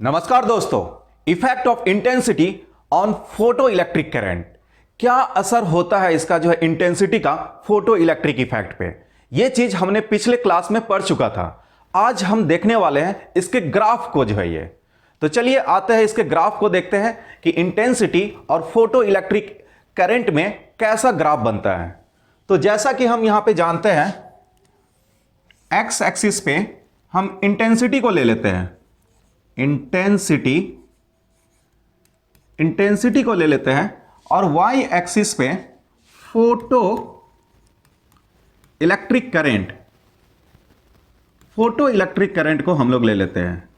नमस्कार दोस्तों, effect of intensity on photo electric current. क्या असर होता है इसका जो है इंटेंसिटी का फोटो इलेक्ट्रिक इफेक्ट पे। यह चीज हमने पिछले क्लास में पढ़ चुका था। आज हम देखने वाले हैं इसके ग्राफ को जो है ये। तो चलिए आते हैं इसके ग्राफ को देखते हैं कि इंटेंसिटी और फोटो इलेक्ट्रिक करंट में कैसा ग्राफ बनता है। तो जैसा कि हम यहां पे जानते हैं, एक्स एक्सिस पे हम इंटेंसिटी को ले लेते हैं, इंटेंसिटी को ले लेते हैं और वाई एक्सिस पे फोटो इलेक्ट्रिक करंट को हम लोग ले लेते हैं।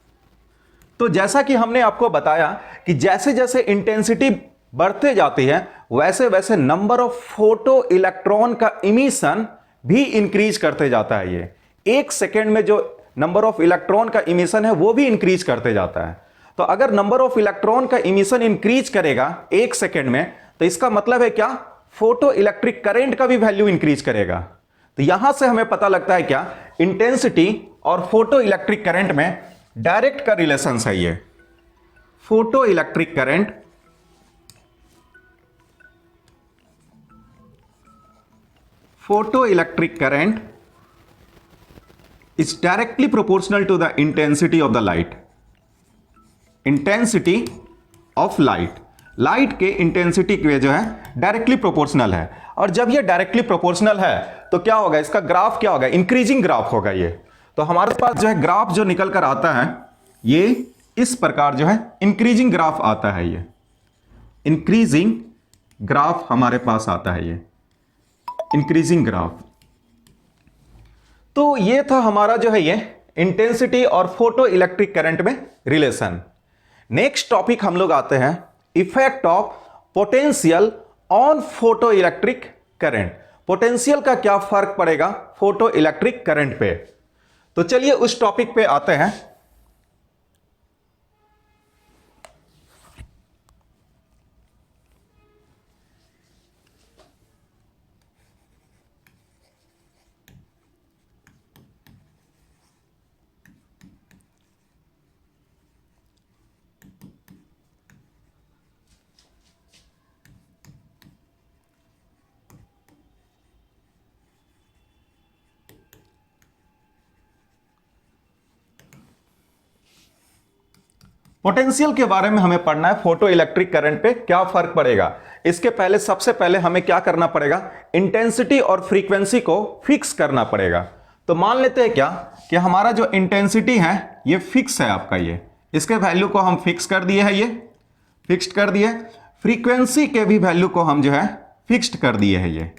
तो जैसा कि हमने आपको बताया कि जैसे जैसे इंटेंसिटी बढ़ते जाती है वैसे वैसे नंबर ऑफ फोटो इलेक्ट्रॉन का इमिशन भी इंक्रीज करते जाता है। ये एक सेकेंड में जो नंबर ऑफ इलेक्ट्रॉन का इमिशन है वो भी इंक्रीज करते जाता है। तो अगर नंबर ऑफ इलेक्ट्रॉन का इमिशन इंक्रीज करेगा एक सेकेंड में, तो इसका मतलब है क्या, फोटो इलेक्ट्रिक करंट का भी वैल्यू इंक्रीज करेगा। तो यहां से हमें पता लगता है क्या, इंटेंसिटी और फोटो इलेक्ट्रिक करंट में डायरेक्ट का रिलेशन है। ये photo electric current is directly proportional to the intensity of the light. Intensity of light के इंटेंसिटी के जो है डायरेक्टली प्रोपोर्शनल है। और जब ये डायरेक्टली प्रोपोर्शनल है तो क्या होगा, इसका ग्राफ क्या होगा, इंक्रीजिंग ग्राफ होगा ये। तो हमारे पास जो है ग्राफ जो निकल कर आता है ये इस प्रकार जो है इंक्रीजिंग ग्राफ आता है। ये इंक्रीजिंग ग्राफ हमारे पास आता है, ये इंक्रीजिंग ग्राफ। तो ये था हमारा जो है ये इंटेंसिटी और फोटो इलेक्ट्रिक करंट में रिलेशन। नेक्स्ट टॉपिक हम लोग आते हैं effect of potential on photo electric current. Potential का क्या फर्क पड़ेगा फोटो इलेक्ट्रिक करंट पे। तो चलिए उस टॉपिक पे आते हैं। पोटेंशियल के बारे में हमें पढ़ना है, फोटो इलेक्ट्रिक करंट पे क्या फर्क पड़ेगा। इसके पहले सबसे पहले हमें क्या करना पड़ेगा, इंटेंसिटी और फ्रीक्वेंसी को फिक्स करना पड़ेगा। तो मान लेते हैं क्या कि हमारा जो इंटेंसिटी है ये फिक्स है आपका, ये इसके वैल्यू को हम फिक्स कर दिए है, ये फिक्स्ड कर दिए। फ्रीक्वेंसी के भी वैल्यू को हम जो है फिक्स्ड कर दिए है, ये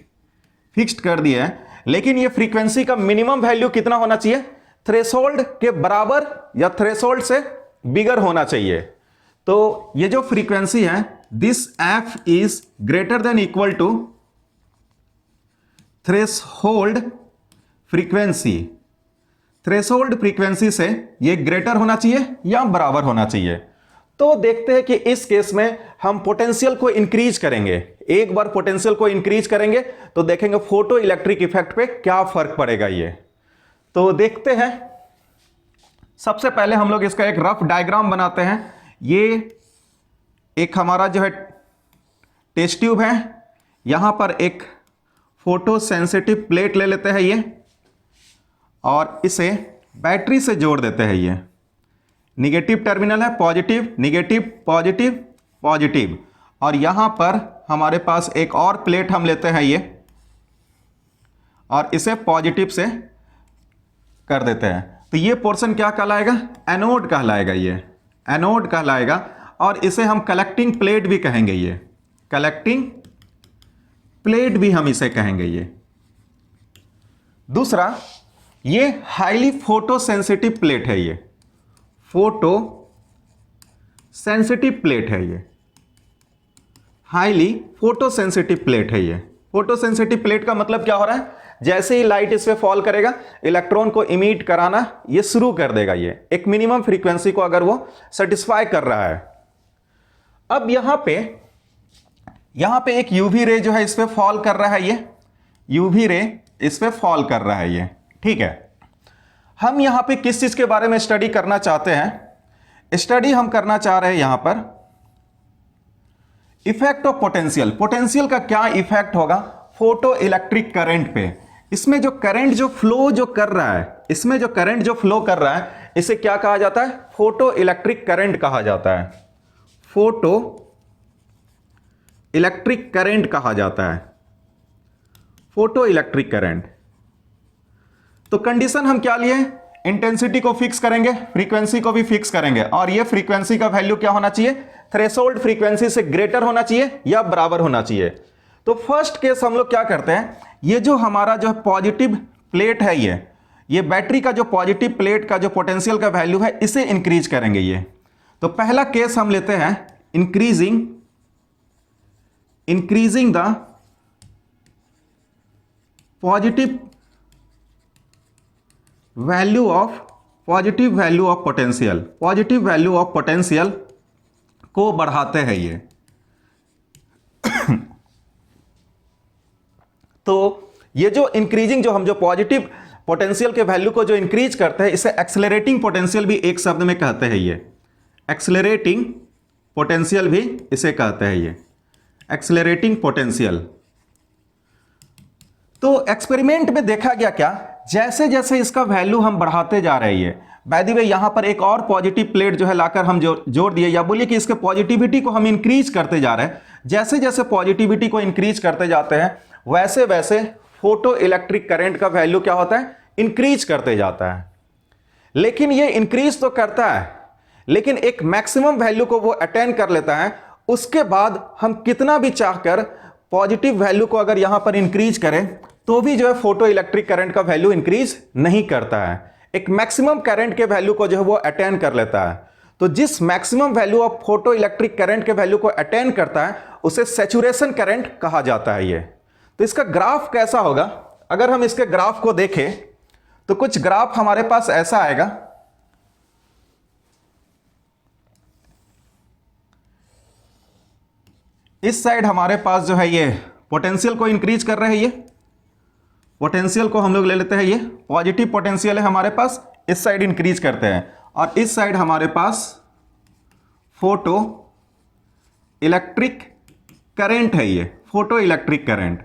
फिक्स्ड कर दिए है। लेकिन ये फ्रीक्वेंसी का मिनिमम वैल्यू कितना होना चाहिए, थ्रेशोल्ड के बराबर या थ्रेशोल्ड से बिगर होना चाहिए। तो ये जो फ्रीक्वेंसी है, this f is greater than equal to threshold frequency. Threshold frequency से ये ग्रेटर होना चाहिए या बराबर होना चाहिए। तो देखते हैं कि इस केस में हम पोटेंशियल को इंक्रीज करेंगे। एक बार पोटेंशियल को इंक्रीज करेंगे तो देखेंगे फोटो इलेक्ट्रिक इफेक्ट पे क्या फर्क पड़ेगा ये। तो देखते हैं, सबसे पहले हम लोग इसका एक रफ डायग्राम बनाते हैं। ये एक हमारा जो है टेस्ट ट्यूब है, यहां पर एक फोटो सेंसिटिव प्लेट ले लेते हैं ये, और इसे बैटरी से जोड़ देते हैं। ये निगेटिव टर्मिनल है, पॉजिटिव निगेटिव पॉजिटिव पॉजिटिव, और यहां पर हमारे पास एक और प्लेट हम लेते हैं ये, और इसे पॉजिटिव से कर देते हैं। तो ये पोर्शन क्या कहलाएगा, एनोड कहलाएगा, ये एनोड कहलाएगा। और इसे हम कलेक्टिंग प्लेट भी कहेंगे, ये कलेक्टिंग प्लेट भी हम इसे कहेंगे। ये दूसरा, ये हाईली फोटो सेंसिटिव प्लेट है, ये फोटो सेंसिटिव प्लेट है, ये हाईली फोटो सेंसिटिव प्लेट है। ये फोटो सेंसिटिव प्लेट का मतलब क्या हो रहा है, जैसे ही लाइट इस पे फॉल करेगा इलेक्ट्रॉन को इमिट कराना ये शुरू कर देगा, ये एक मिनिमम फ्रीक्वेंसी को अगर वो सेटिस्फाई कर रहा है। अब यहां पे एक यूवी रे जो है इस पे फॉल कर रहा है, ये यूवी रे इस पे फॉल कर रहा है, ये ठीक है। हम यहां पे किस चीज के बारे में स्टडी करना चाहते हैं, स्टडी हम करना चाह रहे हैं यहां पर इफेक्ट ऑफ पोटेंशियल। पोटेंशियल का क्या इफेक्ट होगा फोटो इलेक्ट्रिक करंट पे। इसमें जो करंट जो फ्लो जो कर रहा है, इसमें जो करंट जो फ्लो कर रहा है, इसे क्या कहा जाता है? फोटो इलेक्ट्रिक करंट कहा जाता है। फोटो इलेक्ट्रिक करंट कहा जाता है, फोटो इलेक्ट्रिक करंट। तो कंडीशन हम क्या लिए? इंटेंसिटी को फिक्स करेंगे, फ्रीक्वेंसी को भी फिक्स करेंगे, और ये फ्रीक्वेंसी का वैल्यू क्या होना चाहिए? थ्रेशोल्ड फ्रीक्वेंसी से ग्रेटर होना चाहिए या बराबर होना चाहिए। तो फर्स्ट केस हम लोग क्या करते हैं, ये जो हमारा जो पॉजिटिव प्लेट है, ये बैटरी का जो पॉजिटिव प्लेट का जो पोटेंशियल का वैल्यू है, इसे इंक्रीज करेंगे ये। तो पहला केस हम लेते हैं increasing the positive value of potential. Positive value of potential को बढ़ाते हैं ये। तो ये जो इंक्रीजिंग जो हम जो पॉजिटिव पोटेंशियल के वैल्यू को जो इंक्रीज करते हैं, इसे एक्सेलरेटिंग पोटेंशियल भी एक शब्द में कहते हैं। ये एक्सेलरेटिंग पोटेंशियल भी इसे कहते हैं, ये एक्सेलरेटिंग पोटेंशियल। तो एक्सपेरिमेंट में देखा गया क्या, जैसे जैसे इसका वैल्यू हम बढ़ाते जा रहे हैं, बाय द वे यहां पर एक और पॉजिटिव प्लेट जो है लाकर हम जोड़ दिए, या बोलिए कि इसके पॉजिटिविटी को हम इंक्रीज करते जा रहे हैं। जैसे जैसे पॉजिटिविटी को इंक्रीज करते जाते हैं, वैसे वैसे फोटो इलेक्ट्रिक करंट का वैल्यू क्या होता है? इंक्रीज करते जाता है। लेकिन ये इंक्रीज तो करता है, लेकिन एक मैक्सिमम वैल्यू को वो अटेन कर लेता है। उसके बाद हम कितना भी चाहकर पॉजिटिव वैल्यू को अगर यहां पर इंक्रीज करें, तो भी जो है फोटो इलेक्ट्रिक करंट का वैल्यू इंक्रीज नहीं करता है। एक मैक्सिमम करंट के वैल्यू को जो है वो अटेन कर लेता है। तो जिस maximum value of photo electric current के वैल्यू को अटेन करता है, उसे सैचुरेशन करंट कहा जाता है ये। तो इसका ग्राफ कैसा होगा? अगर हम इसके ग्राफ को देखें तो कुछ ग्राफ हमारे पास ऐसा आएगा। इस साइड हमारे पास जो है ये पोटेंशियल को इंक्रीज कर रहे हैं, ये पोटेंशियल को हम लोग ले लेते हैं, ये पॉजिटिव पोटेंशियल है हमारे पास, इस साइड इंक्रीज करते हैं। और इस साइड हमारे पास फोटो इलेक्ट्रिक करंट है, ये फोटो इलेक्ट्रिक करंट।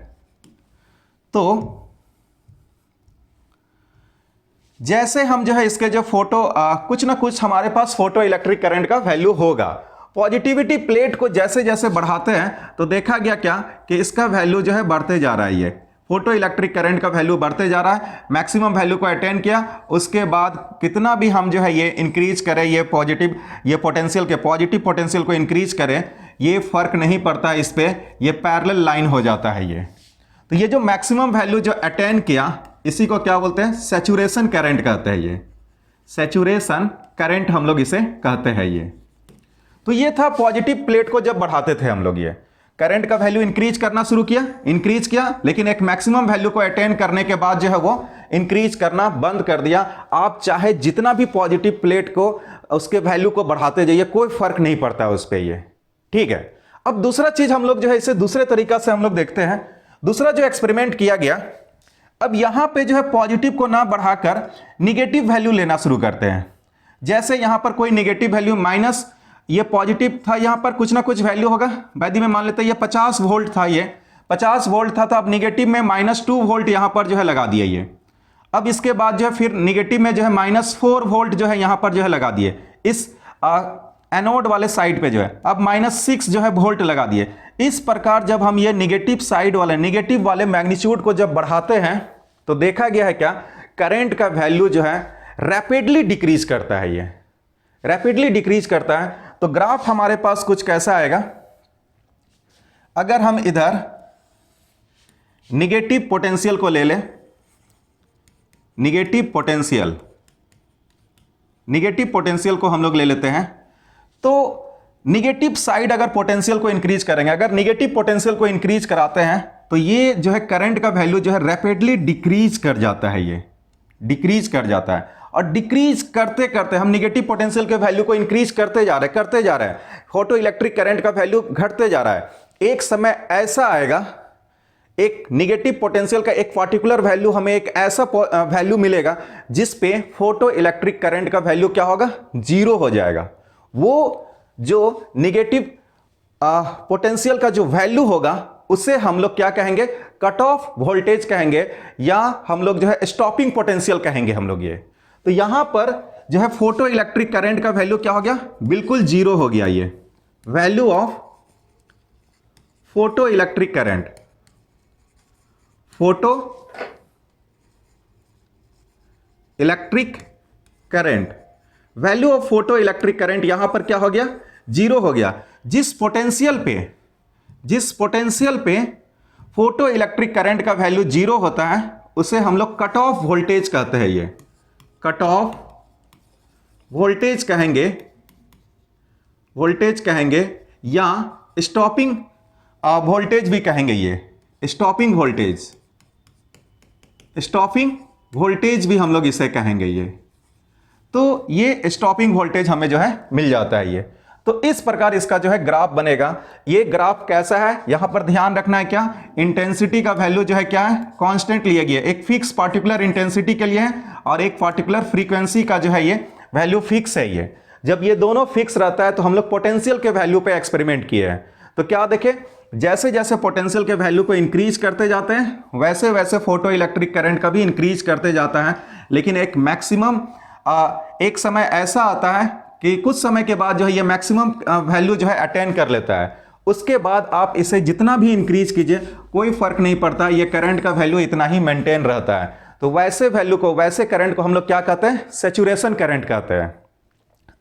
तो जैसे हम जो है इसके जो कुछ ना कुछ हमारे पास फोटो इलेक्ट्रिक करंट का वैल्यू होगा। पॉजिटिविटी प्लेट को जैसे जैसे बढ़ाते हैं, तो देखा गया क्या कि इसका वैल्यू जो है बढ़ते जा रहा है। ये फोटो इलेक्ट्रिक करंट का वैल्यू बढ़ते जा रहा है। मैक्सिमम वैल्यू को अटेन किया, उसके बाद कितना भी हम जो है ये इंक्रीज करें, ये पोटेंशियल के पॉजिटिव पोटेंशियल को इंक्रीज करें, ये फर्क नहीं पड़ता इस पे, ये पैरेलल लाइन हो जाता है ये। तो ये जो मैक्सिमम वैल्यू जो अटेन किया, इसी को क्या बोलते हैं? सैचुरेशन करंट कहते हैं, ये सैचुरेशन करंट हम लोग इसे कहते हैं ये। तो ये था पॉजिटिव प्लेट को जब बढ़ाते थे हम लोग, ये करंट का वैल्यू इंक्रीज करना शुरू किया, इंक्रीज किया, लेकिन एक मैक्सिमम वैल्यू को अटेन करने के बाद जो है वो इंक्रीज करना बंद कर दिया। आप चाहे जितना भी पॉजिटिव प्लेट को उसके वैल्यू को बढ़ाते जाइए, कोई फर्क नहीं पड़ता उस पर, ये ठीक है। अब दूसरा चीज हम लोग जो है इसे दूसरे तरीका से हम लोग देखते हैं। दूसरा जो एक्सपेरिमेंट किया गया, अब यहां पे जो है पॉजिटिव को ना बढ़ाकर निगेटिव वैल्यू लेना शुरू करते हैं। जैसे यहां पर कोई निगेटिव वैल्यू माइनस, ये पॉजिटिव था, यहां पर कुछ ना कुछ वैल्यू होगा, वैल्यू में मान लेते हैं ये 50 वोल्ट था, ये 50 वोल्ट था, तो अब निगेटिव में -2 वोल्ट यहां पर जो है लगा दिया ये। अब इसके बाद जो है फिर निगेटिव में जो है -4 वोल्ट जो है यहां पर जो है लगा दिए इस एनोड वाले साइड पे जो है। अब -6 जो है वोल्ट लगा दिए। इस प्रकार जब हम ये निगेटिव साइड वाले निगेटिव वाले मैग्नीट्यूड को जब बढ़ाते हैं, तो देखा गया है क्या, करंट का वैल्यू जो है रैपिडली डिक्रीज करता है, ये रैपिडली डिक्रीज करता है। तो ग्राफ हमारे पास कुछ कैसा आएगा, अगर हम इधर निगेटिव पोटेंशियल को ले लें, निगेटिव पोटेंशियल को हम लोग ले लेते हैं, तो निगेटिव साइड अगर पोटेंशियल को इंक्रीज करेंगे, अगर निगेटिव पोटेंशियल को इंक्रीज कराते हैं, तो ये जो है करंट का वैल्यू जो है रैपिडली डिक्रीज कर जाता है, ये डिक्रीज कर जाता है। और डिक्रीज करते करते हम निगेटिव पोटेंशियल के वैल्यू को इंक्रीज करते जा रहे हैं, फोटो इलेक्ट्रिक करंट का वैल्यू घटते जा रहा है। एक समय ऐसा आएगा, एक निगेटिव पोटेंशियल का एक पार्टिकुलर वैल्यू, हमें एक ऐसा वैल्यू मिलेगा जिस पे फोटो इलेक्ट्रिक करंट का वैल्यू क्या होगा, 0 हो जाएगा। वो जो निगेटिव पोटेंशियल का जो वैल्यू होगा उसे हम लोग क्या कहेंगे, कट ऑफ वोल्टेज कहेंगे, या हम लोग जो है स्टॉपिंग पोटेंशियल कहेंगे हम लोग ये। तो यहां पर जो है फोटो इलेक्ट्रिक करंट का वैल्यू क्या हो गया, बिल्कुल जीरो हो गया। ये value of photo electric current, photo electric current, value of photo electric current यहां पर क्या हो गया, जीरो हो गया। जिस पोटेंशियल पे फोटो इलेक्ट्रिक करंट का वैल्यू जीरो होता है उसे हम लोग कट ऑफ वोल्टेज कहते हैं। ये कट ऑफ वोल्टेज कहेंगे या स्टॉपिंग वोल्टेज भी कहेंगे। ये स्टॉपिंग वोल्टेज भी हम लोग इसे कहेंगे। ये तो ये स्टॉपिंग वोल्टेज हमें जो है मिल जाता है। ये तो इस प्रकार इसका जो है ग्राफ बनेगा। ये ग्राफ कैसा है, यहां पर ध्यान रखना है क्या, इंटेंसिटी का वैल्यू जो है क्या है, कांस्टेंट लिया गया, एक फिक्स पार्टिकुलर इंटेंसिटी के लिए है और एक पार्टिकुलर फ्रीक्वेंसी का जो है ये वैल्यू फिक्स है। ये जब ये दोनों फिक्स रहता है तो हम लोग पोटेंशियल के वैल्यू पे एक्सपेरिमेंट किए हैं। तो क्या देखे, जैसे जैसे पोटेंशियल के वैल्यू को इंक्रीज करते जाते हैं वैसे वैसे फोटो इलेक्ट्रिक करंट का भी इंक्रीज करते जाता है। लेकिन एक मैक्सिमम एक समय ऐसा आता है कि कुछ समय के बाद जो है ये मैक्सिमम वैल्यू जो है अटेन कर लेता है। उसके बाद आप इसे जितना भी इंक्रीज कीजिए कोई फर्क नहीं पड़ता, ये करंट का वैल्यू इतना ही मेंटेन रहता है। तो वैसे वैल्यू को, वैसे करंट को हम लोग क्या कहते हैं, सैचुरेशन करंट कहते हैं।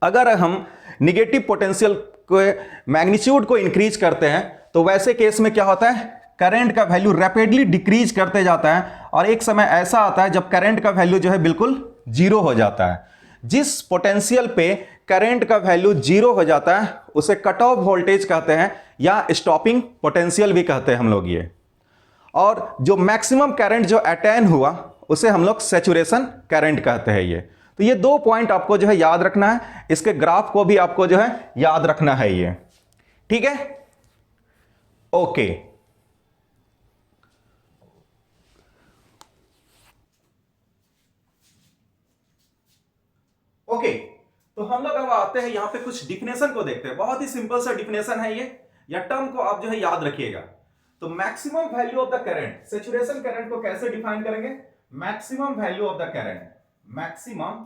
अगर हम निगेटिव पोटेंशियल को, मैग्नीट्यूड को इंक्रीज करते हैं तो वैसे केस में क्या होता है, करंट का वैल्यू रैपिडली डिक्रीज करते जाता है और एक समय ऐसा आता है जब करंट का वैल्यू जो है बिल्कुल जीरो हो जाता है। जिस पोटेंशियल पे करंट का वैल्यू जीरो हो जाता है उसे कट ऑफ वोल्टेज कहते हैं या स्टॉपिंग पोटेंशियल भी कहते हैं हम लोग ये। और जो मैक्सिमम करंट जो अटेन हुआ उसे हम लोग सैचुरेशन करंट कहते हैं ये। तो ये दो पॉइंट आपको जो है याद रखना है, इसके ग्राफ को भी आपको जो है याद रखना है ये, ठीक है। ओके, ओके, तो हम लोग अब आते हैं यहां पे कुछ डिफिनेशन को देखते हैं। बहुत ही सिंपल सा डिफिनेशन है ये, या टर्म को आप जो है याद रखिएगा। तो maximum value of the current, saturation current को कैसे डिफाइन करेंगे, maximum value of the current, maximum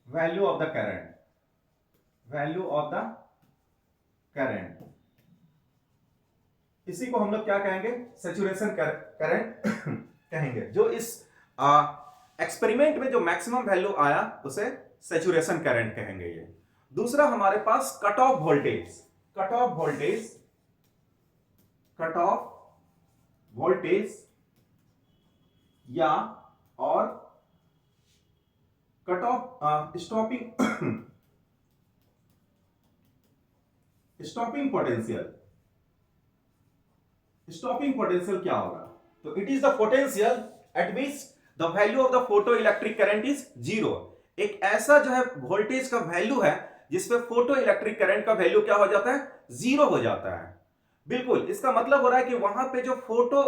value of the current, value of the current, इसी को हम लोग क्या कहेंगे, सैचुरेशन करंट कहेंगे। जो इस एक्सपेरिमेंट में जो मैक्सिमम वैल्यू आया उसे सैचुरेशन करंट कहेंगे ये। दूसरा हमारे पास cut off voltage, cut off voltage या और cut off stopping potential. Stopping potential क्या होगा, तो it is the potential at which the value of the photo electric current is zero. एक ऐसा जो है वोल्टेज का वैल्यू है जिसपे फोटो इलेक्ट्रिक करंट का वैल्यू क्या हो जाता है, जीरो हो जाता है। बिल्कुल, इसका मतलब हो रहा है कि वहां पे जो फोटो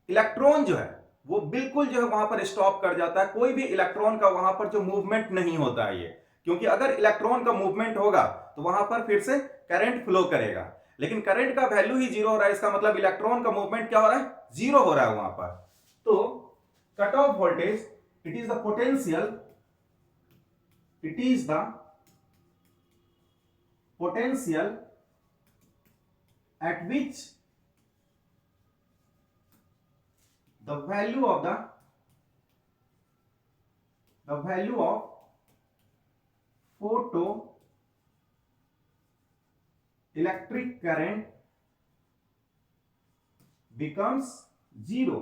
इलेक्ट्रॉन जो है वो बिल्कुल जो है वहां पर स्टॉप कर जाता है। कोई भी इलेक्ट्रॉन का वहां पर जो मूवमेंट नहीं होता है ये, क्योंकि अगर इलेक्ट्रॉन का मूवमेंट होगा तो वहां पर फिर से करंट फ्लो करेगा। लेकिन करंट का वैल्यू ही जीरो हो रहा है, इसका मतलब इलेक्ट्रॉन का मूवमेंट क्या हो रहा है, जीरो हो रहा है वहां पर। तो cut off voltage, it is the potential, it is the potential at which the value of photo electric current becomes zero।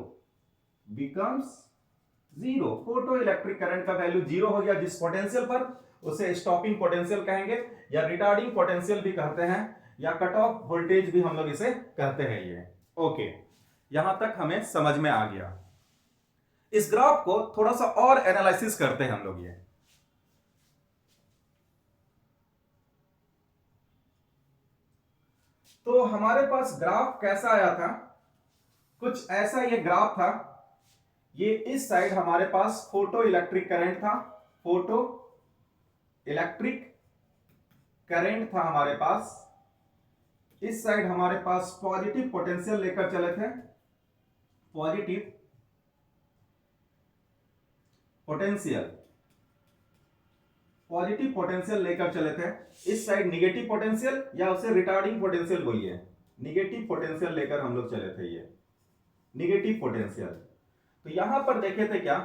Photo electric current का वैल्यू जीरो हो गया जिस पोटेंशियल पर, उसे स्टॉपिंग पोटेंशियल कहेंगे या रिटार्डिंग पोटेंशियल भी कहते हैं या कट ऑफ वोल्टेज भी हम लोग इसे कहते हैं ये। ओके, यहां तक हमें समझ में आ गया। इस ग्राफ को थोड़ा सा और एनालिसिस करते हैं हम लोग ये। तो हमारे पास ग्राफ कैसा आया था, कुछ ऐसा ये ग्राफ था। ये इस साइड हमारे पास फोटो इलेक्ट्रिक करंट था फोटो इलेक्ट्रिक करंट था हमारे पास, इस साइड हमारे पास पॉजिटिव पोटेंशियल लेकर चले थे, पॉजिटिव पोटेंशियल, पॉजिटिव पोटेंशियल लेकर चले थे, इस साइड निगेटिव पोटेंशियल या उसे रिटार्डिंग पोटेंशियल बोलिए, निगेटिव पोटेंशियल लेकर हम लोग चले थे, ये निगेटिव पोटेंशियल। तो यहां पर देखे थे क्या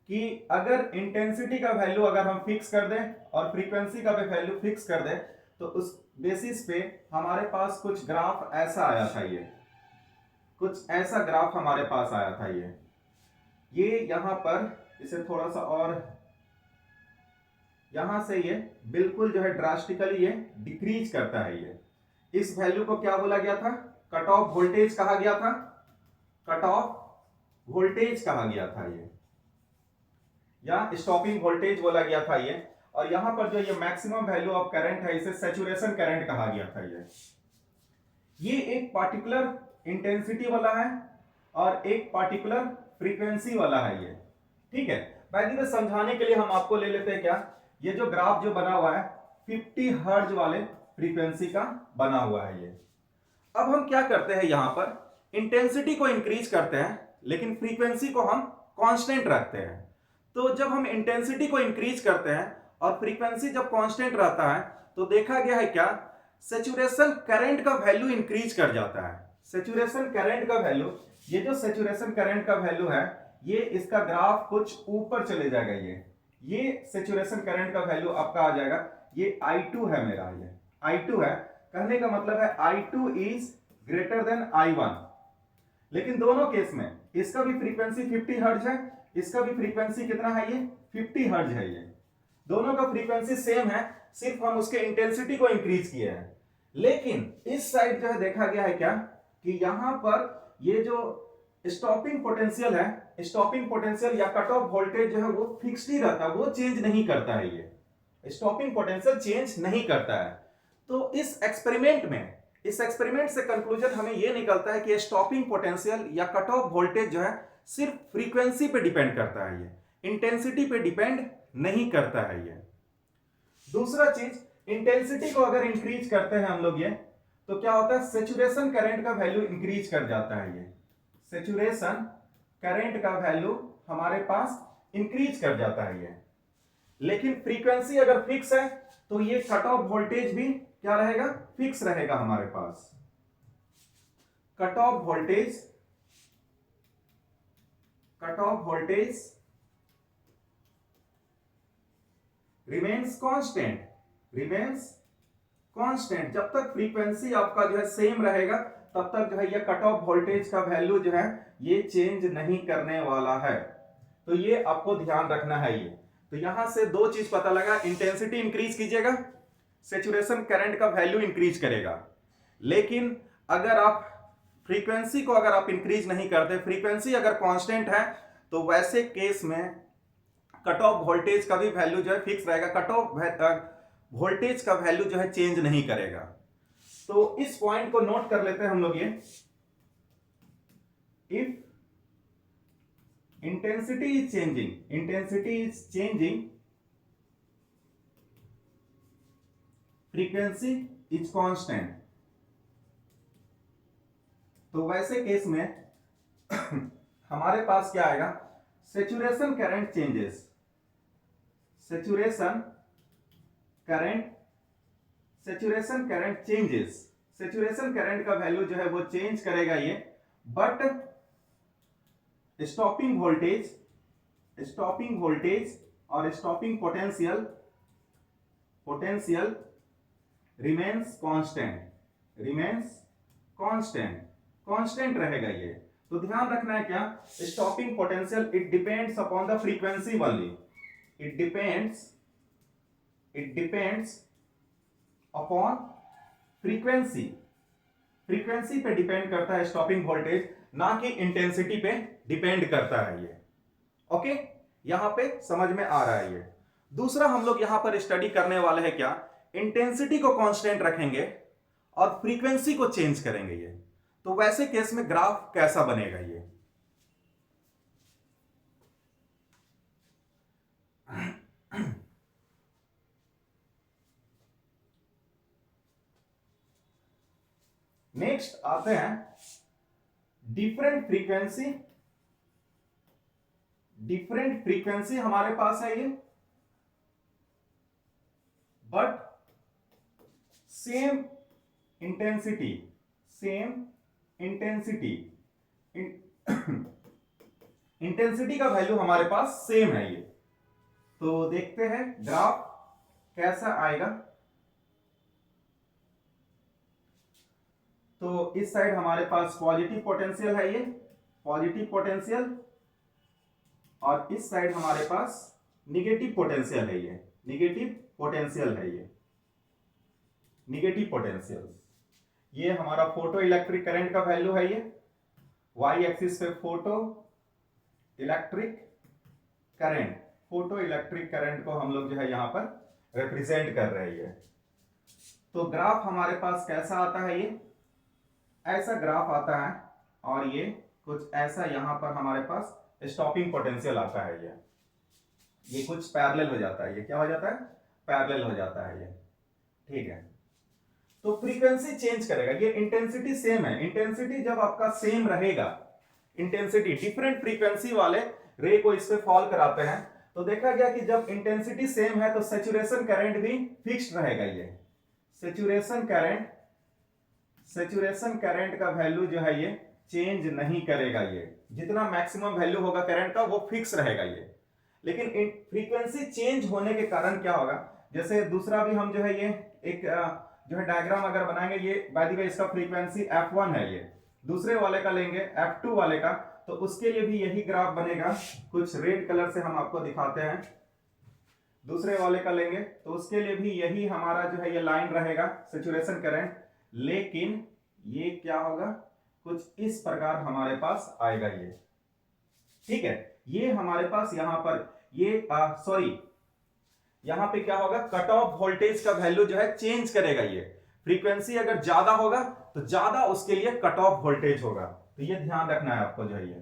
कि अगर इंटेंसिटी का वैल्यू अगर हम फिक्स कर दें और फ्रीक्वेंसी का भी वैल्यू फिक्स कर दें तो उस बेसिस पे हमारे पास कुछ ग्राफ ऐसा आया था, ये कुछ ऐसा ग्राफ हमारे पास आया था, ये यहां पर इसे थोड़ा सा और यहां से ये बिल्कुल जो है ड्रास्टिकली ये डिक्रीज करता है, ये इस वैल्यू को क्या बोला गया था, कट ऑफ वोल्टेज कहा गया था, कट ऑफ वोल्टेज कहा गया था ये, या स्टॉपिंग वोल्टेज बोला गया था ये। और यहां पर जो ये मैक्सिमम वैल्यू ऑफ करंट है इसे सैचुरेशन करंट कहा गया था, ये एक पार्टिकुलर इंटेंसिटी वाला है और एक पार्टिकुलर फ्रीक्वेंसी वाला है ये, ठीक है। भाई समझाने के लिए हम आपको ले लेते हैं क्या, ये जो ग्राफ जो बना हुआ है 50 हर्ट्ज वाले फ्रीक्वेंसी का बना हुआ है ये। अब हम क्या करते हैं, यहां पर इंटेंसिटी को इंक्रीज करते हैं लेकिन फ्रीक्वेंसी को हम कांस्टेंट रखते हैं। तो जब हम इंटेंसिटी को इंक्रीज करते हैं और फ्रीक्वेंसी जब कांस्टेंट रहता है तो देखा गया है क्या, सैचुरेशन करंट का वैल्यू इंक्रीज कर जाता है। सैचुरेशन करंट का वैल्यू, ये जो सैचुरेशन करंट का वैल्यू है ये इसका ग्राफ कुछ ऊपर चले जाएगा, ये सैचुरेशन करंट का वैल्यू आपका आ जाएगा, ये I2 है मेरा, ये I2 है। कहने का मतलब है I2 is greater then I1। लेकिन दोनों केस में इसका भी फ्रीक्वेंसी 50 हर्ट्ज है, इसका भी फ्रीक्वेंसी कितना है, ये 50 हर्ट्ज है, ये दोनों का फ्रीक्वेंसी सेम है, सिर्फ हम उसके इंटेंसिटी को इंक्रीज किए हैं। लेकिन इस साइड जो है देखा गया है क्या कि यहां पर ये जो स्टॉपिंग पोटेंशियल है, स्टॉपिंग पोटेंशियल या कट ऑफ वोल्टेज जो है वो फिक्स्ड ही रहता है, वो चेंज नहीं करता है, ये स्टॉपिंग पोटेंशियल चेंज नहीं करता है। तो इस एक्सपेरिमेंट से कंक्लूजन हमें ये निकलता है कि स्टॉपिंग पोटेंशियल या कट ऑफ वोल्टेज जो है सिर्फ फ्रीक्वेंसी पे डिपेंड करता है, ये इंटेंसिटी पे डिपेंड नहीं करता है ये। दूसरा चीज, इंटेंसिटी को अगर इंक्रीज करते हैं हम लोग ये, तो क्या होता है, सैचुरेशन करंट का वैल्यू इंक्रीज कर जाता है, ये सैचुरेशन करंट का वैल्यू हमारे पास इंक्रीज कर जाता है ये। लेकिन फ्रीक्वेंसी अगर फिक्स है तो ये कट ऑफ वोल्टेज भी क्या रहेगा, फिक्स रहेगा हमारे पास। Cut off voltage remains constant. जब तक फ्रीक्वेंसी आपका जो है सेम रहेगा तब तक जो है ये कट ऑफ वोल्टेज का वैल्यू जो है ये चेंज नहीं करने वाला है। तो ये आपको ध्यान रखना है ये। तो यहां से दो चीज पता लगा, इंटेंसिटी इंक्रीज कीजिएगा, सैचुरेशन करंट का वैल्यू इंक्रीज करेगा। लेकिन अगर आप फ्रीक्वेंसी को अगर आप इंक्रीज नहीं करते, फ्रीक्वेंसी अगर कांस्टेंट है, तो वैसे केस में कट ऑफ वोल्टेज का भी वैल्यू जो है फिक्स रहेगा, कट ऑफ वोल्टेज का वैल्यू जो है चेंज नहीं करेगा। तो इस पॉइंट को नोट कर लेते हैं हम लोग, ये if intensity is changing, frequency is constant। तो वैसे केस में हमारे पास क्या आएगा, saturation current changes, saturation current का वैल्यू जो है वो चेंज करेगा ये, बट स्टॉपिंग वोल्टेज और स्टॉपिंग पोटेंशियल रिमेन्स कांस्टेंट रहेगा ये। तो ध्यान रखना है क्या, stopping potential it depends upon the frequency only, it depends upon frequency पे डिपेंड करता है स्टॉपिंग वोल्टेज, ना कि इंटेंसिटी पे डिपेंड करता है ये। ओके, यहां पे समझ में आ रहा है ये। दूसरा हम लोग यहां पर स्टडी करने वाले हैं क्या, इंटेंसिटी को कांस्टेंट रखेंगे और फ्रीक्वेंसी को चेंज करेंगे ये। तो वैसे केस में ग्राफ कैसा बनेगा ये। नेक्स्ट आते हैं डिफरेंट फ्रीक्वेंसी। डिफरेंट फ्रीक्वेंसी हमारे पास है ये, but same intensity, same intensity, intensity का वैल्यू हमारे पास सेम है ये। तो देखते हैं ग्राफ कैसा आएगा। तो इस साइड हमारे पास पॉजिटिव पोटेंशियल है ये, पॉजिटिव पोटेंशियल, और इस साइड हमारे पास निगेटिव पोटेंशियल है ये, निगेटिव पोटेंशियल है ये, निगेटिव पोटेंशियल। ये हमारा फोटो इलेक्ट्रिक करंट का वैल्यू है ये, वाई एक्सिस पे photo electric current, photo electric current को हम लोग जो है यहां पर रिप्रेजेंट कर रहे हैं। तो ग्राफ हमारे पास कैसा आता है, ये ऐसा ग्राफ आता है, और ये कुछ ऐसा यहां पर हमारे पास स्टॉपिंग पोटेंशियल आता है ये कुछ पैरेलल हो जाता है, ये क्या हो जाता है, पैरेलल हो जाता है ये, ठीक है। तो फ्रीक्वेंसी चेंज करेगा, ये इंटेंसिटी सेम है, इंटेंसिटी जब आपका सेम रहेगा, इंटेंसिटी डिफरेंट फ्रीक्वेंसी वाले रे को इस पे फॉल कराते हैं, तो देखा गया कि जब इंटेंसिटी सेम है तो सैचुरेशन करंट भी फिक्स्ड रहेगा। ये सैचुरेशन करंट का वैल्यू जो है ये चेंज नहीं करेगा, ये जितना मैक्सिमम वैल्यू होगा करंट का वो फिक्स रहेगा ये। लेकिन फ्रीक्वेंसी चेंज होने के कारण क्या होगा, जैसे दूसरा भी हम जो है ये एक जो है डायग्राम अगर बनाएंगे, ये बाय द वे इसका फ्रीक्वेंसी f1 है, ये दूसरे वाले का लेंगे f2 वाले का, तो उसके लिए भी यही ग्राफ बनेगा, कुछ रेड कलर से हम आपको दिखाते हैं। दूसरे वाले का लेंगे तो उसके लिए भी यही हमारा जो है ये लाइन रहेगा सैचुरेशन करंट, लेकिन ये क्या होगा, कुछ इस प्रकार हमारे पास आएगा ये, ठीक है। ये हमारे पास यहां पर ये सॉरी यहां पे क्या होगा, कट ऑफ वोल्टेज का वैल्यू जो है चेंज करेगा ये। फ्रीक्वेंसी अगर ज्यादा होगा तो ज्यादा उसके लिए कट ऑफ वोल्टेज होगा, तो ये ध्यान रखना है आपको जो है ये।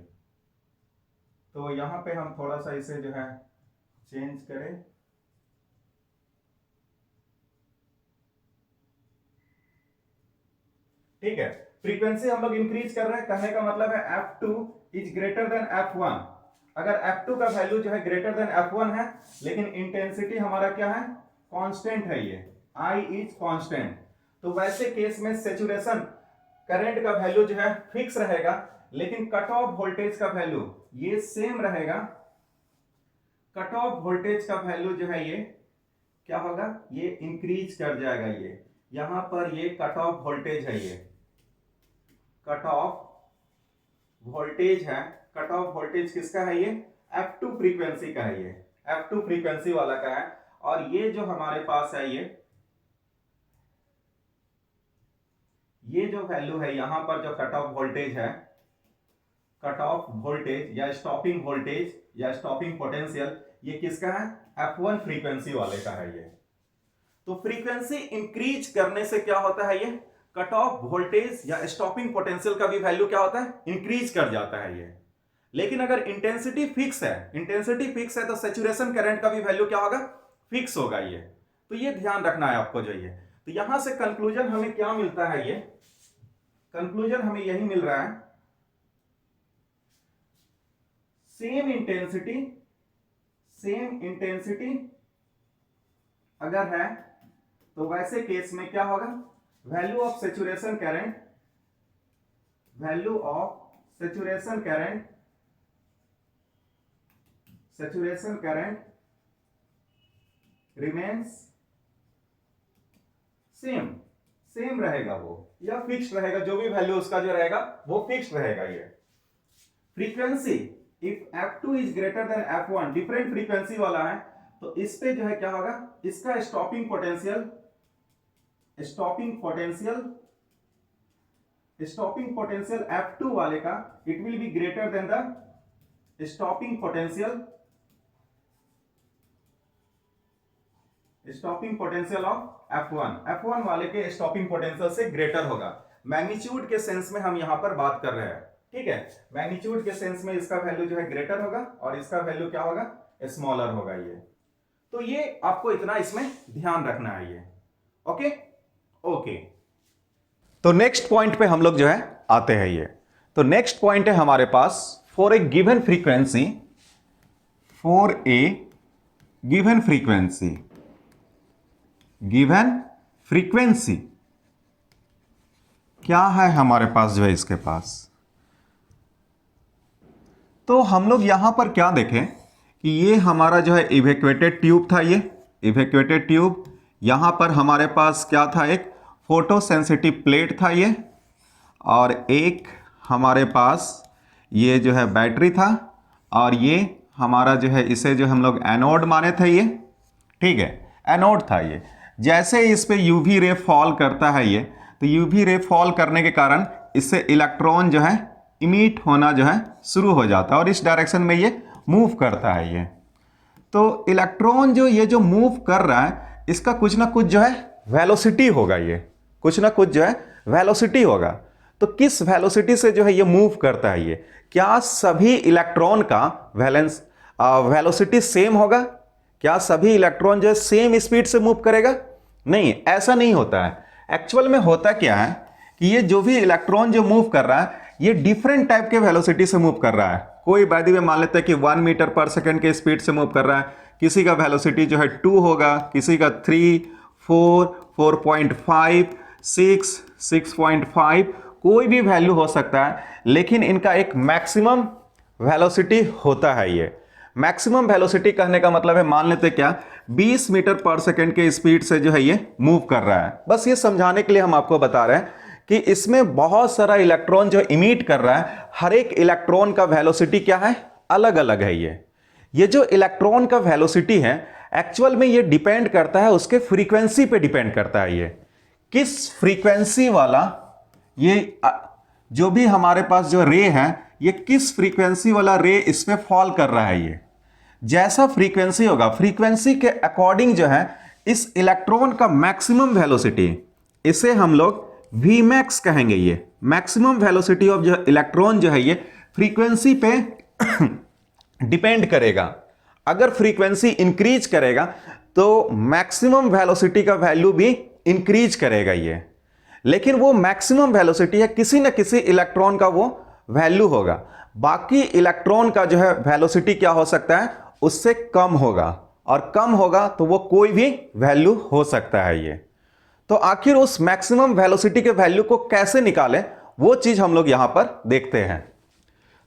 तो यहां पे हम थोड़ा सा इसे जो है चेंज करें, ठीक है। फ्रीक्वेंसी हम लोग इंक्रीज कर रहे हैं, कहने का मतलब है f2 is greater then f1। अगर f2 का वैल्यू जो है ग्रेटर देन f1 है, लेकिन इंटेंसिटी हमारा क्या है, कांस्टेंट है, ये I इज कांस्टेंट, तो वैसे केस में सैचुरेशन करंट का वैल्यू जो है फिक्स रहेगा, लेकिन कट ऑफ वोल्टेज का वैल्यू ये सेम रहेगा। कट ऑफ वोल्टेज का वैल्यू जो है ये क्या होगा, ये इंक्रीज कर जाएगा, ये यहां पर ये कट ऑफ वोल्टेज है, ये कट ऑफ वोल्टेज है। कट ऑफ वोल्टेज किसका है, ये f2 फ्रीक्वेंसी का है, ये f2 फ्रीक्वेंसी वाला का है। और ये जो हमारे पास है ये जो वैल्यू है यहां पर जो कट ऑफ वोल्टेज है, कट ऑफ वोल्टेज या स्टॉपिंग वोल्टेज या स्टॉपिंग पोटेंशियल, ये किसका है, f1 फ्रीक्वेंसी वाले का है ये। तो फ्रीक्वेंसी इंक्रीज करने से क्या होता है, ये कट ऑफ वोल्टेज या स्टॉपिंग पोटेंशियल का भी वैल्यू क्या होता है, इंक्रीज कर जाता है ये। लेकिन अगर इंटेंसिटी फिक्स है तो सैचुरेशन करंट का भी वैल्यू क्या होगा, फिक्स होगा ये। तो ये ध्यान रखना है आपको जो ये। तो यहां से कंक्लूजन हमें क्या मिलता है, ये कंक्लूजन हमें यही मिल रहा है, सेम इंटेंसिटी अगर है तो वैसे केस में क्या होगा, value of saturation current remains same रहेगा वो, या फिक्स रहेगा, जो भी वैल्यू उसका जो रहेगा वो फिक्स रहेगा ये। Frequency if f2 is greater then f1, different frequency वाला है, तो इस पे जो है क्या होगा, इसका स्टॉपिंग पोटेंशियल f2 वाले का it will be greater than the stopping potential of f1 वाले के स्टॉपिंग पोटेंशियल से ग्रेटर होगा। मैग्नीट्यूड के सेंस में हम यहां पर बात कर रहे हैं, ठीक है। मैग्नीट्यूड के सेंस में इसका वैल्यू जो है ग्रेटर होगा और इसका वैल्यू क्या होगा, स्मॉलर होगा ये। तो ये आपको इतना इसमें ध्यान रखना है ये, ओके। तो नेक्स्ट पॉइंट पे हम लोग जो है आते हैं ये। तो नेक्स्ट पॉइंट है हमारे पास, for a given frequency, for a given frequency, given frequency क्या है हमारे पास जो है इसके पास। तो हम लोग यहां पर क्या देखें कि ये हमारा जो है इवैक्यूएटेड ट्यूब था, ये इवैक्यूएटेड ट्यूब, यहां पर हमारे पास क्या था, एक फोटो सेंसिटिव प्लेट था ये, और एक हमारे पास ये जो है बैटरी था, और ये हमारा जो है इसे जो हम लोग एनोड माने थे ये, ठीक है, एनोड था ये। जैसे इस पे यूवी रे फॉल करता है ये, तो यूवी रे फॉल करने के कारण इससे इलेक्ट्रॉन जो है इमिट होना जो है शुरू हो जाता है और इस डायरेक्शन में ये मूव करता है ये। तो इलेक्ट्रॉन जो ये जो मूव कर रहा है इसका कुछ ना कुछ जो है वेलोसिटी होगा, ये कुछ ना कुछ जो है वेलोसिटी होगा। तो किस वेलोसिटी से जो है ये मूव करता है ये, क्या सभी इलेक्ट्रॉन का वेलोसिटी सेम होगा? क्या सभी इलेक्ट्रॉन जो है सेम स्पीड से मूव करेगा? नहीं, ऐसा नहीं होता है। एक्चुअल में होता क्या है कि ये जो भी इलेक्ट्रॉन जो मूव कर रहा है ये डिफरेंट टाइप के वेलोसिटी से मूव कर रहा है। कोई बाय द वे मान लेते हैं कि 1 मीटर पर सेकंड के स्पीड से मूव कर रहा है, किसी का वेलोसिटी जो है 2 होगा, किसी का 3, 4, 4.5, 6, 6.5, कोई भी वैल्यू हो सकता है, लेकिन इनका एक मैक्सिमम वेलोसिटी होता है। ये मैक्सिमम वेलोसिटी कहने का मतलब है, मान लेते क्या 20 मीटर पर सेकंड के स्पीड से जो है ये मूव कर रहा है। बस ये समझाने के लिए हम आपको बता रहे हैं कि इसमें बहुत सारा इलेक्ट्रॉन जो इमिट कर रहा है, हर एक इलेक्ट्रॉन का वेलोसिटी क्या है, अलग अलग है। ये जो इलेक्ट्रॉन का वेलोसिटी है एक्चुअल में ये डिपेंड करता है उसके फ्रीक्वेंसी पे डिपेंड करता है। ये किस फ्रीक्वेंसी वाला, ये जो भी हमारे पास जो रे है ये किस फ्रीक्वेंसी वाला रे इसमें फॉल कर रहा है। ये जैसा फ्रीक्वेंसी होगा, फ्रीक्वेंसी के अकॉर्डिंग जो है इस इलेक्ट्रॉन का मैक्सिमम वेलोसिटी, इसे हम लोग Vmax कहेंगे। ये मैक्सिमम वेलोसिटी ऑफ जो इलेक्ट्रॉन जो है ये फ्रीक्वेंसी पे डिपेंड करेगा। अगर फ्रीक्वेंसी इंक्रीज करेगा तो मैक्सिमम वेलोसिटी का वैल्यू भी इंक्रीज करेगा ये। लेकिन वो मैक्सिमम वेलोसिटी है, किसी न किसी इलेक्ट्रॉन का वो वैल्यू होगा। बाकी इलेक्ट्रॉन का जो है वेलोसिटी क्या हो सकता है, उससे कम होगा, और कम होगा तो वो कोई भी वैल्यू हो सकता है ये। तो आखिर उस मैक्सिमम वेलोसिटी के वैल्यू को कैसे निकालें, वो चीज हम लोग यहां पर देखते हैं।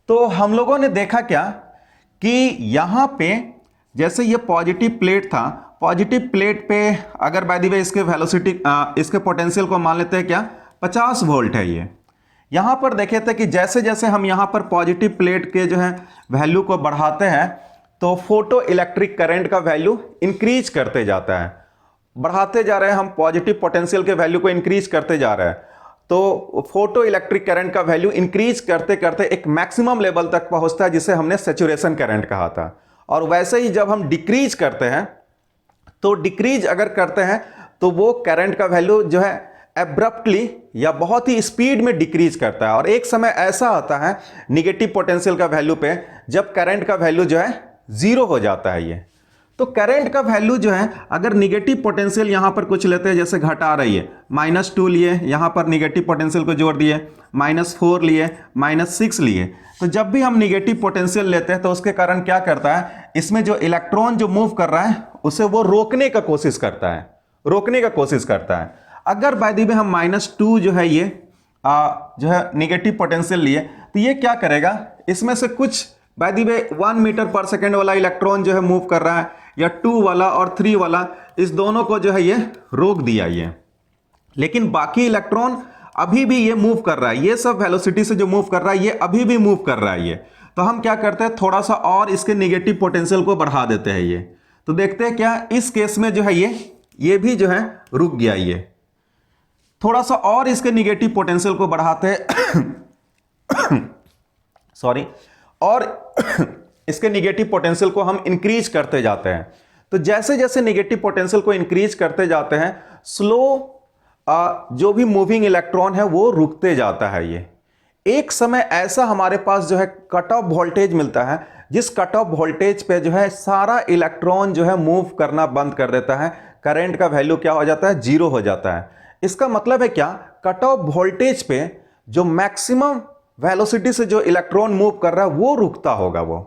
तो हम लोगों ने देखा क्या कि यहां पे जैसे ये पॉजिटिव प्लेट था, पॉजिटिव प्लेट पे अगर बाय द वे इसके वेलोसिटी इसके पोटेंशियल को मान लेते हैं क्या 50 वोल्ट है। ये यहां पर देखे थे कि जैसे जैसे हम यहां पर पॉजिटिव प्लेट के जो है वैल्यू को बढ़ाते हैं तो फोटो इलेक्ट्रिक करंट का वैल्यू इंक्रीज करते जाता है। बढ़ाते जा रहे हैं हम पॉजिटिव पोटेंशियल के वैल्यू को इंक्रीज करते जा रहे हैं, तो फोटो इलेक्ट्रिक करंट का वैल्यू इंक्रीज करते करते एक मैक्सिमम लेवल तक पहुंचता है जिसे हमने सैचुरेशन करंट कहा था। और वैसे ही जब हम डिक्रीज करते हैं, तो डिक्रीज अगर करते हैं तो वो करंट का वैल्यू जो है एब्रप्टली या बहुत ही स्पीड में डिक्रीज करता है। और एक समय ऐसा आता है निगेटिव पोटेंशियल का वैल्यू पे जब करंट का वैल्यू जो है 0 हो जाता है। ये तो करंट का वैल्यू जो है, अगर निगेटिव पोटेंशियल यहां पर कुछ लेते हैं, जैसे घटा रही है, -2 लिए, यहां पर निगेटिव पोटेंशियल को जोड़ दिए, -4 लिए, -6 लिए, तो जब भी हम निगेटिव पोटेंशियल लेते हैं तो उसके कारण क्या करता है, इसमें जो इलेक्ट्रॉन जो मूव कर रहा है उसे वो रोकने का कोशिश करता है, रोकने का कोशिश करता है। अगर बाय द वे हम -2 जो है ये जो है निगेटिव पोटेंशियल लिए, तो ये क्या करेगा, इसमें से कुछ बाय द वे 1 मीटर पर सेकेंड वाला इलेक्ट्रॉन जो है मूव कर रहा है, या 2 वाला और 3 वाला, इस दोनों को जो है ये रोक दिया ये। लेकिन बाकी इलेक्ट्रॉन अभी भी ये मूव कर रहा है, ये सब वेलोसिटी से जो मूव कर रहा है ये अभी भी मूव कर रहा है ये। तो हम क्या करते हैं, थोड़ा सा और इसके निगेटिव पोटेंशियल को बढ़ा देते हैं ये। तो देखते हैं क्या इस केस में जो है ये भी जो है रुक गया। ये थोड़ा सा और इसके निगेटिव पोटेंशियल को बढ़ाते हैं सॉरी, और इसके निगेटिव पोटेंशियल को हम इंक्रीज करते जाते हैं। तो जैसे जैसे निगेटिव पोटेंशियल को इंक्रीज करते जाते हैं, स्लो जो भी मूविंग इलेक्ट्रॉन है वो रुकते जाता है। ये एक समय ऐसा हमारे पास जो है कट ऑफ वोल्टेज मिलता है, जिस कट ऑफ वोल्टेज पे जो है सारा इलेक्ट्रॉन जो है मूव करना बंद कर देता है, करंट का वैल्यू क्या हो जाता है, 0 हो जाता है। इसका मतलब है क्या, कट ऑफ वोल्टेज पे जो मैक्सिमम वेलोसिटी से जो इलेक्ट्रॉन मूव कर रहा है वो रुकता होगा वो।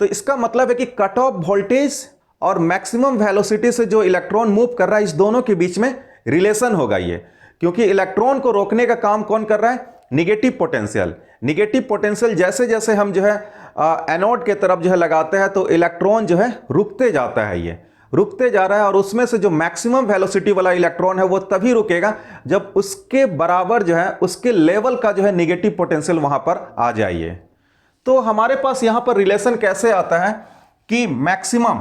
तो इसका मतलब है कि कट ऑफ वोल्टेज और मैक्सिमम वेलोसिटी से जो इलेक्ट्रॉन मूव कर रहा है इस दोनों के बीच में रिलेशन होगा ये, क्योंकि इलेक्ट्रॉन को रोकने का काम कौन कर रहा है, निगेटिव पोटेंशियल। निगेटिव पोटेंशियल जैसे जैसे हम जो है एनोड के तरफ जो है लगाते हैं तो इलेक्ट्रॉन जो है रुकते जाता है, ये रुकते जा रहा है, और उसमें से जो मैक्सिमम वेलोसिटी वाला इलेक्ट्रॉन है वो तभी रुकेगा जब उसके बराबर जो है उसके लेवल का जो है निगेटिव पोटेंशियल वहां पर आ जाए। तो हमारे पास यहां पर रिलेशन कैसे आता है कि मैक्सिमम,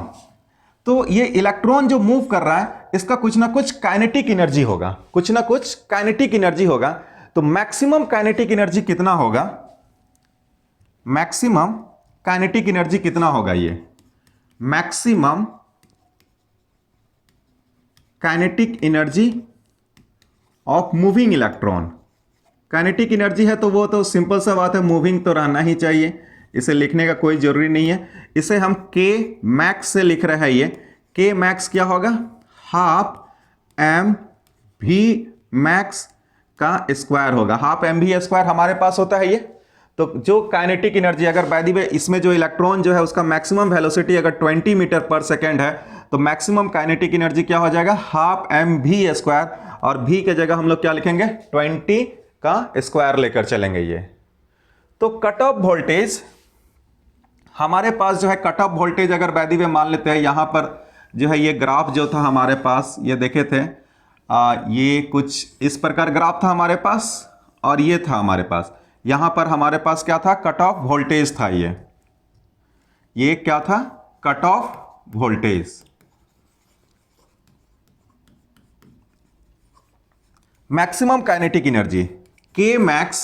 तो ये इलेक्ट्रॉन जो मूव कर रहा है इसका कुछ ना कुछ काइनेटिक एनर्जी होगा, कुछ ना कुछ काइनेटिक एनर्जी होगा। तो मैक्सिमम काइनेटिक एनर्जी कितना होगा, मैक्सिमम काइनेटिक एनर्जी कितना होगा, ये maximum kinetic energy of moving electron. Kinetic energy है तो वो तो सिंपल सा बात है, मूविंग तो रहना ही चाहिए, इसे लिखने का कोई जरूरी नहीं है। इसे हम के मैक्स से लिख रहे हैं, ये के मैक्स क्या होगा, हाफ एम भी मैक्स का स्क्वायर होगा। हाफ एम भी स्क्वायर हमारे पास होता है ये। तो जो काइनेटिक एनर्जी, अगर बाय द वे इसमें जो इलेक्ट्रॉन जो है उसका मैक्सिमम वेलोसिटी अगर 20 मीटर पर सेकेंड है तो मैक्सिमम काइनेटिक एनर्जी क्या हो जाएगा, हाफ एम भी स्क्वायर, और भी के जगह हम लोग क्या लिखेंगे, 20 का स्क्वायर लेकर चलेंगे ये। तो कट ऑफ वोल्टेज हमारे पास जो है, कट ऑफ वोल्टेज अगर बाय द वे मान लेते हैं, यहां पर जो है ये ग्राफ जो था हमारे पास, ये देखे थे ये कुछ इस प्रकार ग्राफ था हमारे पास, और ये था हमारे पास, यहां पर हमारे पास क्या था, कट ऑफ वोल्टेज था, ये क्या था, cut off voltage. Maximum kinetic energy के max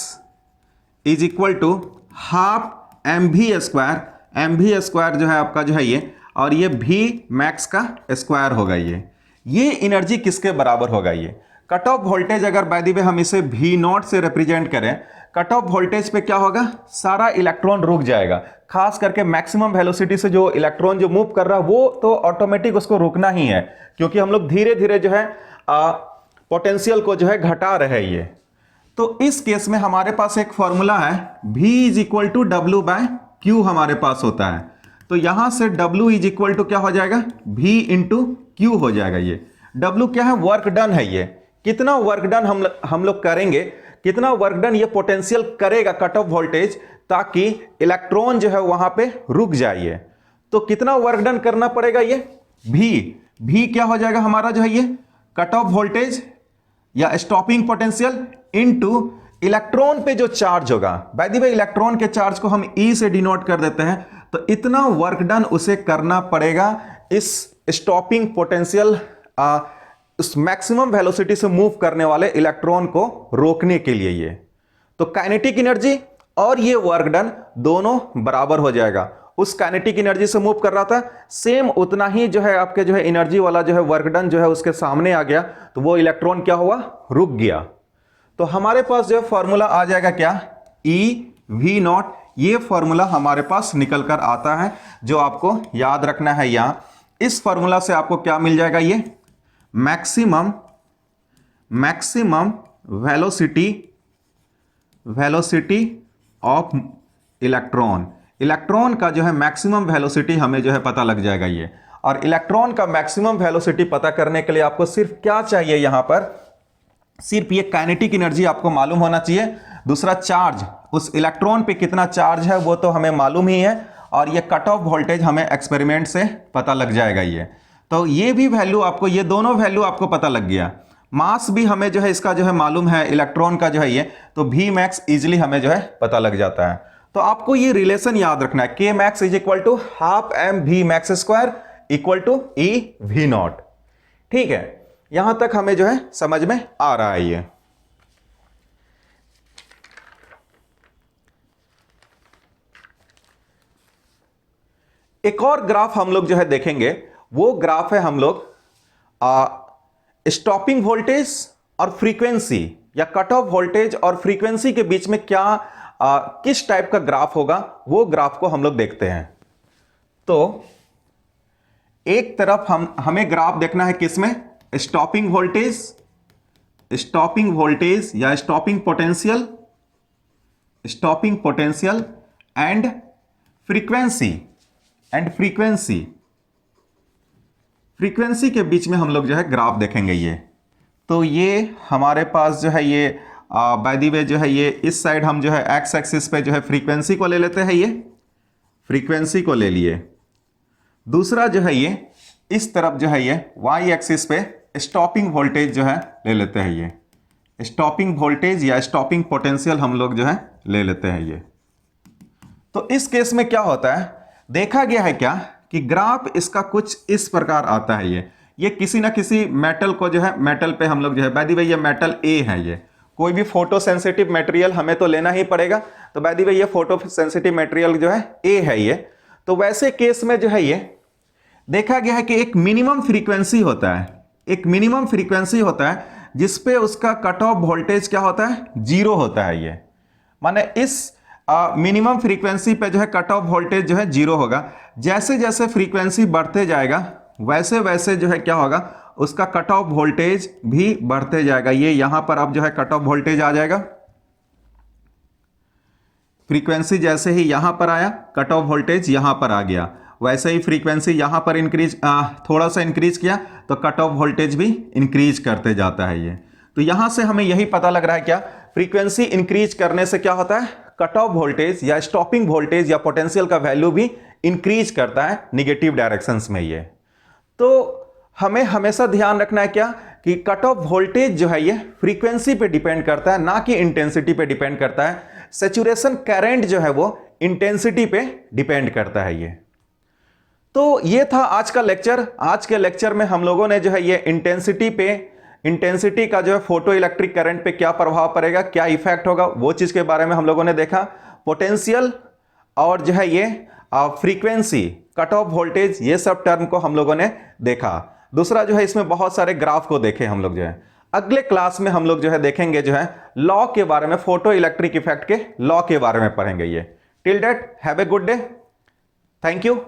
is equal to half m v square, m v square जो है आपका जो है ये, और ये भी मैक्स का स्क्वायर होगा ये एनर्जी किसके बराबर होगा, ये कट ऑफ वोल्टेज अगर बाय द वे हम इसे भी नॉट से रिप्रेजेंट करें, कट ऑफ वोल्टेज पे क्या होगा, सारा इलेक्ट्रॉन रुक जाएगा, खास करके मैक्सिमम वेलोसिटी से जो इलेक्ट्रॉन जो मूव कर रहा है वो तो ऑटोमेटिक उसको रुकना ही है, क्योंकि हम लोग धीरे धीरे जो है पोटेंशियल को जो है घटा रहे हैं ये। तो इस केस में हमारे पास एक फॉर्मूला है, V इज इक्वल टू डब्ल्यू बाय क्यू हमारे पास होता है। तो यहां से W इज इक्वल टू क्या हो जाएगा, V इंटू क्यू हो जाएगा। ये W क्या है, वर्क डन है, ये कितना वर्क डन हम लोग करेंगे, कितना वर्क डन ये पोटेंशियल करेगा कट ऑफ वोल्टेज, ताकि इलेक्ट्रॉन जो है वहां पे रुक जाए। तो कितना वर्क डन करना पड़ेगा, ये V क्या हो जाएगा हमारा जो है ये कट ऑफ वोल्टेज या स्टॉपिंग पोटेंशियल इनटू इलेक्ट्रॉन पे जो चार्ज होगा। बाय द वे इलेक्ट्रॉन के चार्ज को हम E से डिनोट कर देते हैं, तो इतना वर्क डन उसे करना पड़ेगा इस स्टॉपिंग पोटेंशियल उस मैक्सिमम वेलोसिटी से मूव करने वाले इलेक्ट्रॉन को रोकने के लिए। ये तो काइनेटिक एनर्जी और ये वर्क डन दोनों बराबर हो जाएगा। उस काइनेटिक एनर्जी से मूव कर रहा था, सेम उतना ही जो है आपके जो है एनर्जी वाला जो है वर्क डन जो है उसके सामने आ गया, तो वो इलेक्ट्रॉन क्या हुआ, रुक गया। तो हमारे पास जो है फॉर्मूला आ जाएगा क्या, E V नॉट। ये फॉर्मूला हमारे पास निकल कर आता है, जो आपको याद रखना है। यहां इस फॉर्मूला से आपको क्या मिल जाएगा, ये मैक्सिमम वेलोसिटी ऑफ इलेक्ट्रॉन का जो है मैक्सिमम वेलोसिटी हमें जो है पता लग जाएगा ये। और इलेक्ट्रॉन का मैक्सिमम वेलोसिटी पता करने के लिए आपको सिर्फ क्या चाहिए, यहां पर सिर्फ ये काइनेटिक एनर्जी आपको मालूम होना चाहिए। दूसरा चार्ज, उस इलेक्ट्रॉन पे कितना चार्ज है वो तो हमें मालूम ही है, और ये कट ऑफ वोल्टेज हमें एक्सपेरिमेंट से पता लग जाएगा ये। तो ये भी वैल्यू आपको, ये दोनों वैल्यू आपको पता लग गया। मास भी हमें जो है इसका जो है मालूम है इलेक्ट्रॉन का जो है ये, तो V मैक्स इजिली हमें जो है पता लग जाता है। तो आपको ये रिलेशन याद रखना है, K max is equal to half m v max square equal to E V nought. ठीक है, यहां तक हमें जो है समझ में आ रहा है ये। एक और ग्राफ हम लोग जो है देखेंगे, वो ग्राफ है हम लोग स्टॉपिंग वोल्टेज और फ्रीक्वेंसी, या कट ऑफ वोल्टेज और फ्रीक्वेंसी के बीच में क्या किस टाइप का ग्राफ होगा, वो ग्राफ को हम लोग देखते हैं। तो एक तरफ हमें ग्राफ देखना है किसमें, स्टॉपिंग वोल्टेज स्टॉपिंग वोल्टेज या स्टॉपिंग पोटेंशियल एंड फ्रीक्वेंसी के बीच में हम लोग जो है ग्राफ देखेंगे। ये तो ये हमारे पास जो है ये बाय द वे जो है ये इस साइड हम जो है एक्स एक्सिस पे जो है फ्रीक्वेंसी को ले लेते हैं, ये फ्रीक्वेंसी को ले लिए। दूसरा जो है ये इस तरफ जो है ये वाई एक्सिस पे स्टॉपिंग वोल्टेज जो है ले लेते हैं, ये स्टॉपिंग वोल्टेज या स्टॉपिंग पोटेंशियल हम लोग जो है ले लेते हैं ये। तो इस केस में क्या होता है, देखा गया है क्या कि ग्राफ इसका कुछ इस प्रकार आता है। ये किसी ना किसी मेटल को जो है, मेटल पे हम लोग जो है बाय द वे ये मेटल ए है, ये कोई भी फोटो सेंसिटिव मटेरियल हमें तो लेना ही पड़ेगा, तो बाय द वे ये फोटो सेंसिटिव मटेरियल जो है ए है ये। तो वैसे केस में जो है ये देखा गया है कि एक मिनिमम फ्रीक्वेंसी होता है, एक मिनिमम फ्रीक्वेंसी होता है जिसपे उसका कट ऑफ वोल्टेज क्या होता है, 0 होता है। ये माने इस मिनिमम फ्रीक्वेंसी पे जो है कट ऑफ वोल्टेज जो है 0 होगा। जैसे जैसे फ्रीक्वेंसी बढ़ते जाएगा वैसे वैसे जो है क्या होगा, उसका कट ऑफ वोल्टेज भी बढ़ते जाएगा। ये यहां पर अब जो है कट ऑफ वोल्टेज आ जाएगा, फ्रीक्वेंसी जैसे ही यहां पर आया कट ऑफ वोल्टेज यहां पर आ गया, वैसे ही फ्रीक्वेंसी यहां पर इंक्रीज थोड़ा सा इंक्रीज किया तो कट ऑफ वोल्टेज भी इंक्रीज करते जाता है ये। तो यहां से हमें यही पता लग रहा है क्या, फ्रीक्वेंसी इंक्रीज करने से क्या होता है, कट ऑफ वोल्टेज या स्टॉपिंग वोल्टेज या पोटेंशियल का वैल्यू भी इंक्रीज करता है निगेटिव डायरेक्शंस में ये। तो हमें हमेशा ध्यान रखना है क्या कि कट ऑफ वोल्टेज जो है ये फ्रीक्वेंसी पे डिपेंड करता है, ना कि इंटेंसिटी पे डिपेंड करता है। सैचुरेशन करंट जो है वो इंटेंसिटी पे डिपेंड करता है ये। तो ये था आज का लेक्चर। आज के लेक्चर में हम लोगों ने जो है ये इंटेंसिटी का जो है फोटो इलेक्ट्रिक करंट पे क्या प्रभाव पड़ेगा, क्या इफेक्ट होगा, वो चीज के बारे में हम लोगों ने देखा। पोटेंशियल और जो है ये फ्रीक्वेंसी, कट ऑफ वोल्टेज, ये सब टर्म को हम लोगों ने देखा। दूसरा जो है इसमें बहुत सारे ग्राफ को देखे हम लोग जो है। अगले क्लास में हम लोग जो है देखेंगे जो है लॉ के बारे में, फोटो इलेक्ट्रिक इफेक्ट के लॉ के बारे में पढ़ेंगे ये। Till that have a good day, thank you.